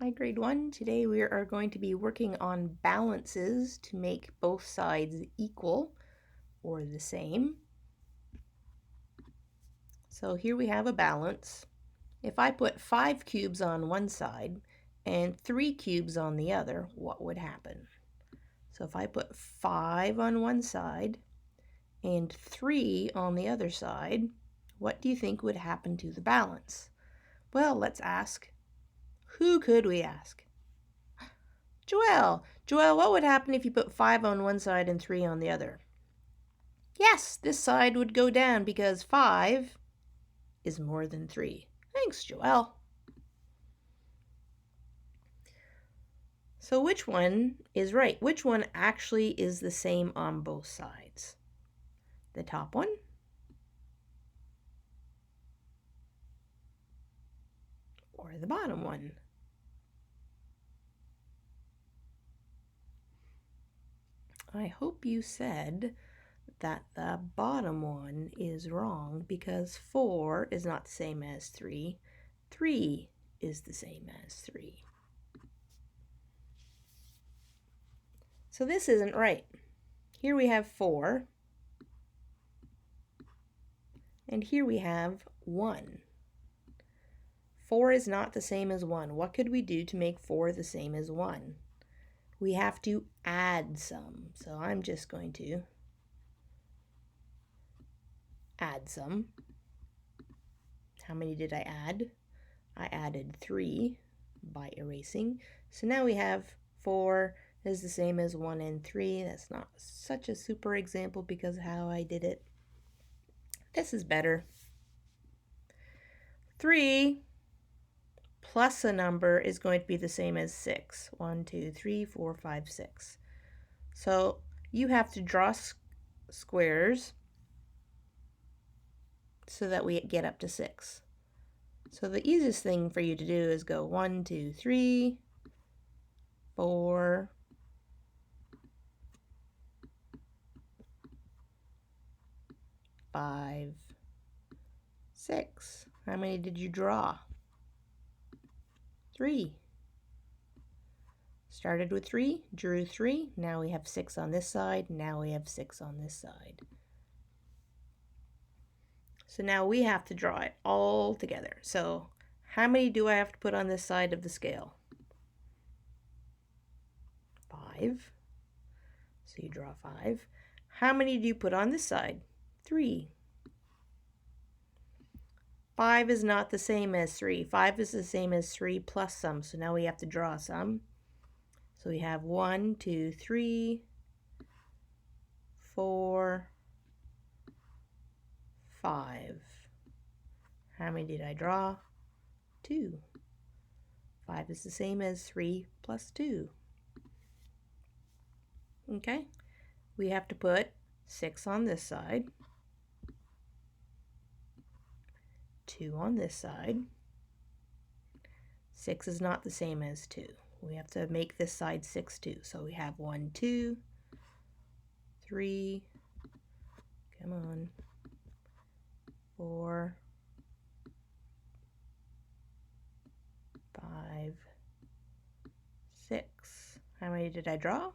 Hi grade 1. Today we are going to be working on balances to make both sides equal or the same. So here we have a balance. If I put 5 cubes on one side and 3 cubes on the other, what would happen? So if I put 5 on one side and 3 on the other side, what do you think would happen to the balance? Well, let's ask. Who could we ask? Joelle, what would happen if you put 5 on one side and 3 on the other? Yes, this side would go down because 5 is more than 3. Thanks, Joelle. So which one is right? Which one actually is the same on both sides? The top one? Or the bottom one? I hope you said that the bottom one is wrong because 4 is not the same as 3. 3 is the same as 3. So this isn't right. Here we have 4, and here we have 1. 4 is not the same as 1. What could we do to make 4 the same as 1? We have to add some. So I'm just going to add some. How many did I add? I added 3 by erasing. So now we have 4 is the same as 1 and 3. That's not such a super example because of how I did it. This is better. 3 plus a number is going to be the same as 6. 1, 2, 3, 4, 5, 6. So you have to draw squares so that we get up to 6. So the easiest thing for you to do is go 1, 2, 3, 4, 5, 6. How many did you draw? 3. Started with 3, drew 3. Now we have 6 on this side. Now we have 6 on this side. So now we have to draw it all together. So how many do I have to put on this side of the scale? 5. So you draw 5. How many do you put on this side? 3. 5 is not the same as 3. 5 is the same as 3 plus some. So now we have to draw some. So we have 1, 2, 3, 4, 5. How many did I draw? 2. 5 is the same as 3 plus 2. Okay, we have to put 6 on this side, 2 on this side. 6 is not the same as 2. We have to make this side 6 too. So we have 1, 2, 3, come on, 4, 5, 6. How many did I draw?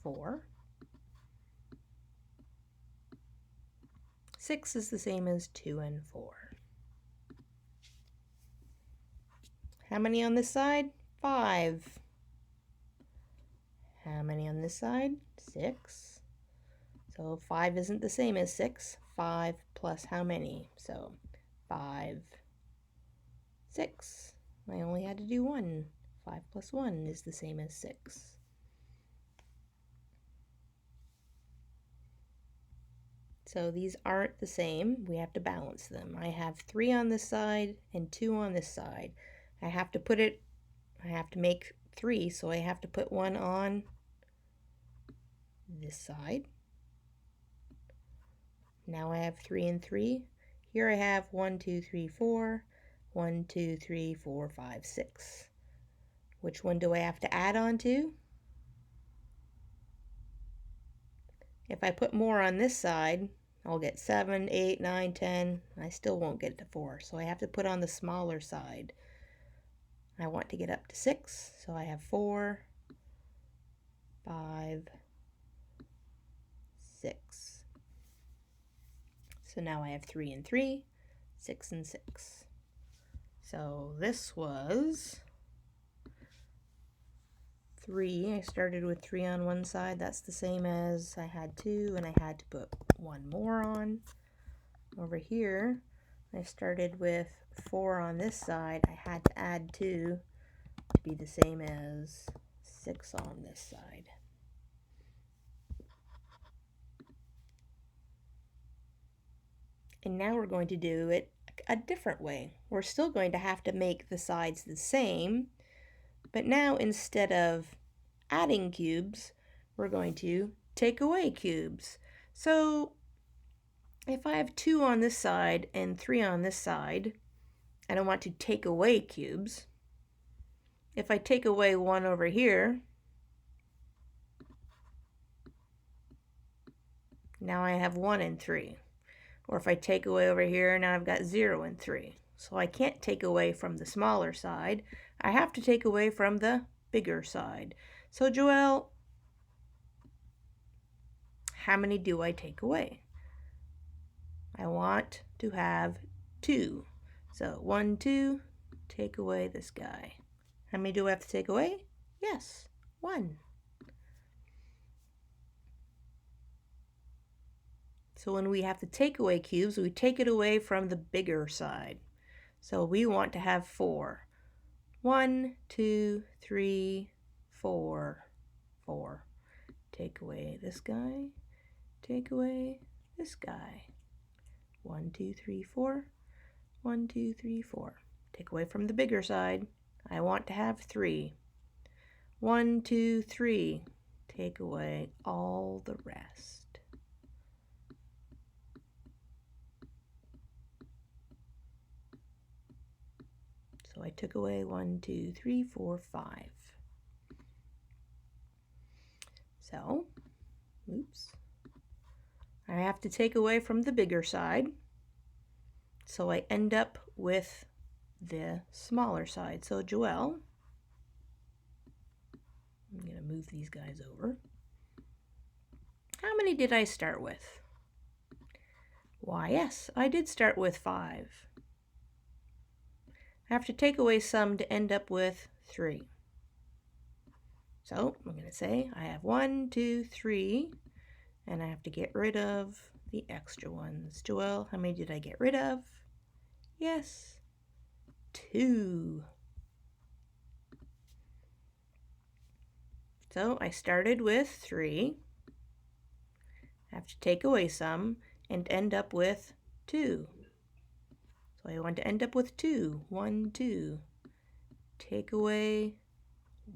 4. 6 is the same as 2 and 4. How many on this side? 5. How many on this side? 6. So 5 isn't the same as 6. 5 plus how many? So 5, 6. I only had to do 1. 5 plus 1 is the same as 6. So these aren't the same. We have to balance them. I have 3 on this side and 2 on this side. I have to make 3, so I have to put 1 on this side. Now I have 3 and 3. Here I have 1, 2, 3, 4. 1, 2, 3, 4, 5, 6. Which one do I have to add on to? If I put more on this side, I'll get 7, 8, 9, 10. I still won't get to 4, so I have to put on the smaller side. I want to get up to 6, so I have 4, 5, 6. So now I have 3 and 3, 6 and 6. So this was 3. I started with 3 on one side. That's the same as I had 2, and I had to put 1 more on. Over here, I started with 4 on this side. I had to add 2 to be the same as 6 on this side. And now we're going to do it a different way. We're still going to have to make the sides the same, but now instead of adding cubes, we're going to take away cubes. So if I have 2 on this side and 3 on this side, and I want to take away cubes, if I take away 1 over here, now I have 1 and 3. Or if I take away over here, now I've got 0 and 3. So I can't take away from the smaller side. I have to take away from the bigger side. So Joelle, how many do I take away? I want to have 2. So 1, 2, take away this guy. How many do I have to take away? Yes, 1. So when we have to take away cubes, we take it away from the bigger side. So we want to have 4. 1, 2, 3, 4, 4. Take away this guy. Take away this guy. 1, 2, 3, 4. 1, 2, 3, 4. Take away from the bigger side. I want to have 3. 1, 2, 3. Take away all the rest. So I took away 1, 2, 3, 4, 5. So, oops. I have to take away from the bigger side. So I end up with the smaller side. So Joelle, I'm going to move these guys over. How many did I start with? Why, yes, I did start with 5. I have to take away some to end up with 3. So I'm going to say I have 1, 2, 3, and I have to get rid of the extra ones. Joelle, how many did I get rid of? Yes, 2. So I started with 3. I have to take away some and end up with 2. So I want to end up with 2. 1, 2. Take away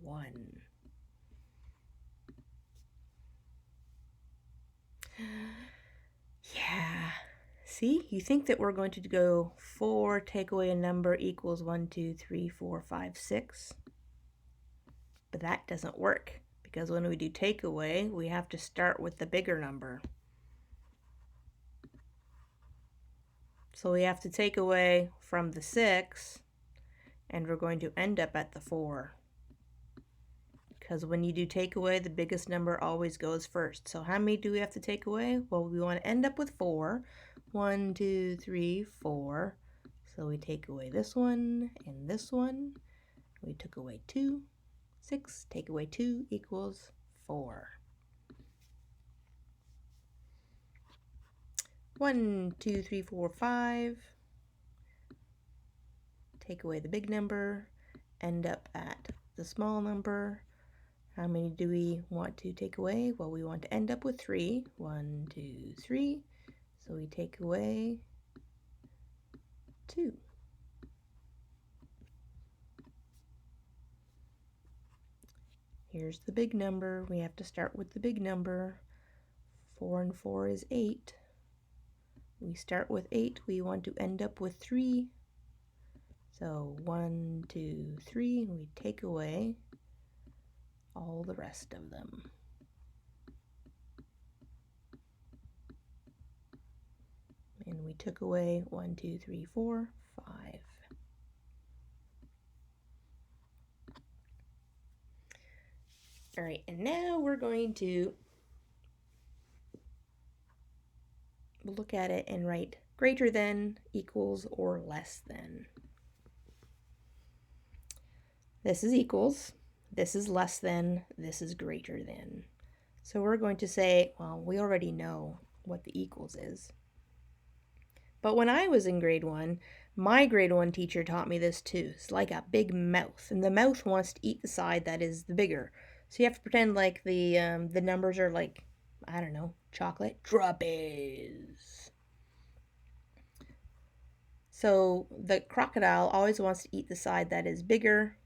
1. Yeah. See, you think that we're going to go 4, take away a number equals 1, 2, 3, 4, 5, 6. But that doesn't work because when we do take away, we have to start with the bigger number. So we have to take away from the 6, and we're going to end up at the 4. Because when you do take away, the biggest number always goes first. So how many do we have to take away? Well, we want to end up with 4. 1, 2, 3, 4. So we take away this one and this one. We took away 2. 6, take away 2 equals 4. 1, 2, 3, 4, 5. Take away the big number, end up at the small number. How many do we want to take away? Well, we want to end up with 3. 1, 2, 3. So we take away 2. Here's the big number. We have to start with the big number. 4 and 4 is 8. We start with 8. We want to end up with 3. So 1, 2, 3. We take away all the rest of them. And we took away 1, 2, 3, 4, 5. All right, and now we're going to look at it and write greater than, equals, or less than. This is equals, this is less than, this is greater than. So we're going to say, well, we already know what the equals is. But when I was in grade 1, my grade 1 teacher taught me this too. It's like a big mouth, and the mouth wants to eat the side that is the bigger. So you have to pretend like the numbers are like, I don't know, chocolate droppers. So the crocodile always wants to eat the side that is bigger,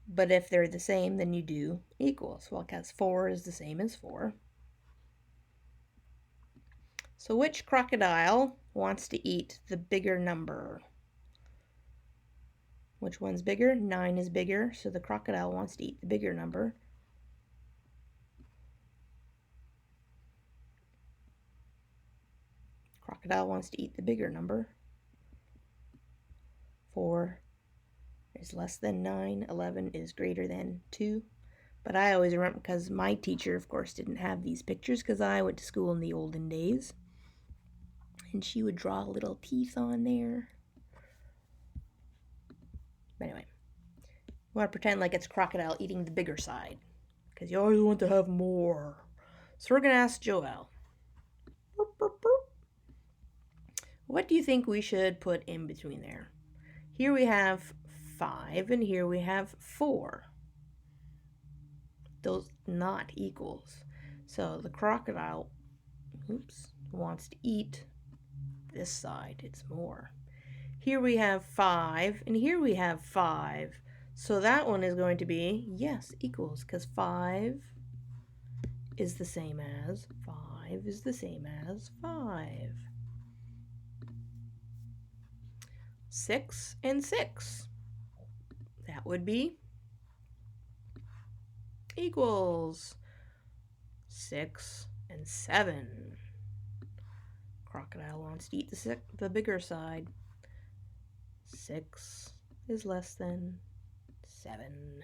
but if they're the same, then you do equals. Well, because 4 is the same as 4. So which crocodile wants to eat the bigger number? Which one's bigger? 9 is bigger, so the crocodile wants to eat the bigger number. Crocodile wants to eat the bigger number. 4 is less than 9. 11 is greater than 2. But I always remember, because my teacher, of course, didn't have these pictures, because I went to school in the olden days. And she would draw little teeth on there. But anyway, you want to pretend like it's crocodile eating the bigger side, because you always want to have more. So we're going to ask Joelle. What do you think we should put in between there? Here we have 5, and here we have 4. Those not equals. So the crocodile, wants to eat this side. It's more. Here we have 5, and here we have 5. So that one is going to be, yes, equals, because 5 is the same as 5 is the same as 5. 6 and 6. That would be equals. 6 and 7. Crocodile wants to eat the bigger side. 6 is less than 7.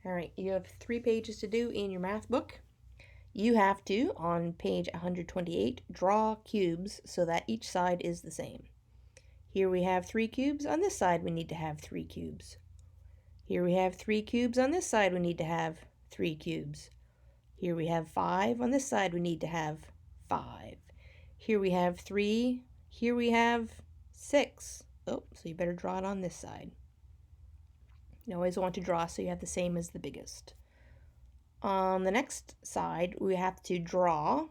All right, you have 3 pages to do in your math book. You have to, on page 128, draw cubes so that each side is the same. Here we have 3 cubes. On this side, we need to have 3 cubes. Here we have 3 cubes. On this side, we need to have 3 cubes. Here we have 5. On this side, we need to have 5. Here we have 3. Here we have 6. Oh, so you better draw it on this side. You always want to draw so you have the same as the biggest. On the next side, we have to draw,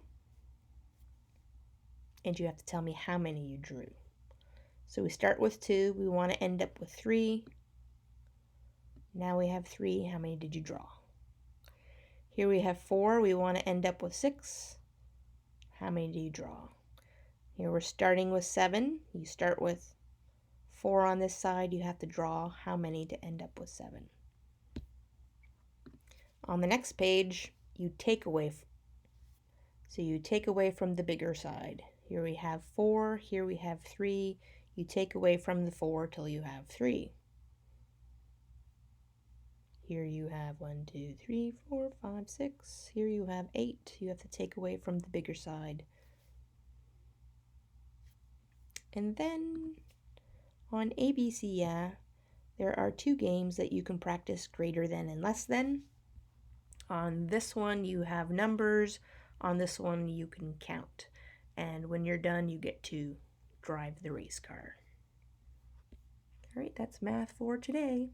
and you have to tell me how many you drew. So we start with 2. We want to end up with 3. Now we have 3. How many did you draw? Here we have 4. We want to end up with 6. How many do you draw? Here we're starting with 7. You start with 4 on this side. You have to draw how many to end up with 7. On the next page, you take away. So you take away from the bigger side. Here we have 4. Here we have 3. You take away from the 4 till you have 3. Here you have 1, 2, 3, 4, 5, 6. Here you have 8. You have to take away from the bigger side. And then on Abcya, there are 2 games that you can practice greater than and less than. On this one, you have numbers. On this one, you can count. And when you're done, you get to drive the race car. All right, that's math for today.